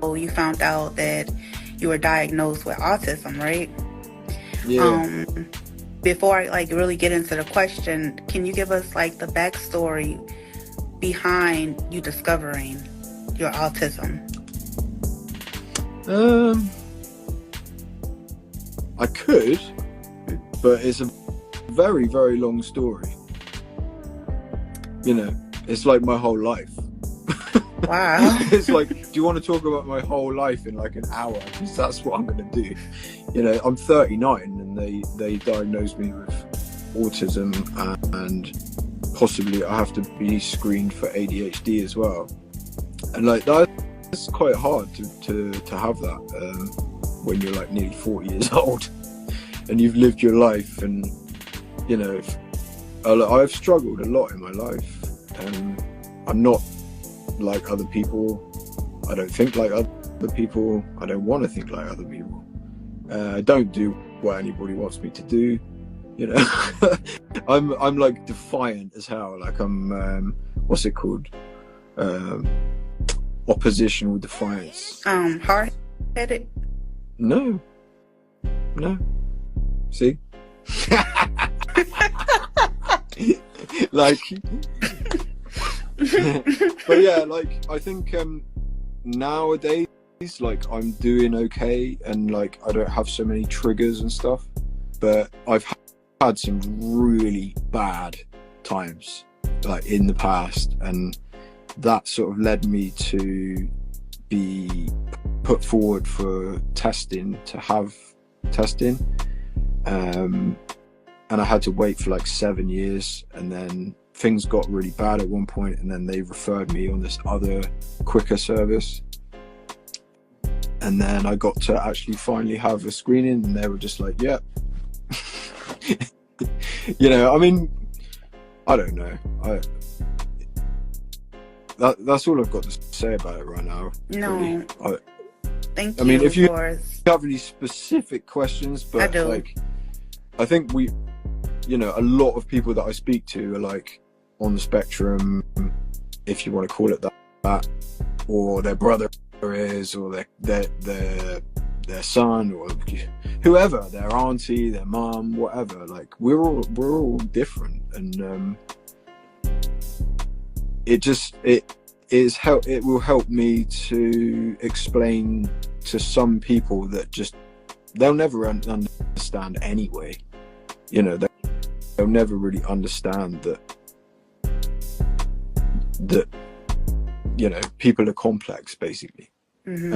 you found out that you were diagnosed with autism, right? Yeah. Um, Before I like really get into the question, can you give us like the backstory behind you discovering your autism? Um, I could, but it's a very, very long story. You know, it's like my whole life. Wow. It's like, do you want to talk about my whole life in like an hour? Because that's what I'm going to do. You know, I'm 39 and they diagnosed me with autism, and possibly I have to be screened for ADHD as well. And like that's quite hard to have that when you're like nearly 40 years old and you've lived your life. And you know, I've struggled a lot in my life. I'm not like other people. I don't think like other people. I don't want to think like other people. I don't do what anybody wants me to do. You know, I'm like defiant as hell. Like I'm what's it called? Oppositional defiance. Hard-headed. No. See? Like but yeah, like I think nowadays like I'm doing okay, and like I don't have so many triggers and stuff, but I've had some really bad times like in the past, and that sort of led me to be put forward for testing, to have testing, and I had to wait for like 7 years, and then things got really bad at one point, and then they referred me on this other quicker service, and then I got to actually finally have a screening, and they were just like, yeah. You know, I mean, I don't know, that's all I've got to say about it right now. No. Really. Thank I you mean, if you for... have any specific questions, I but do. like I think you know, a lot of people that I speak to are like on the spectrum, if you want to call it that, or their brother is, or their son, or whoever, their auntie, their mum, whatever. Like we're all different, and it will help me to explain to some people that just they'll never understand anyway. You know, they'll never really understand that you know, people are complex, basically. Mm-hmm.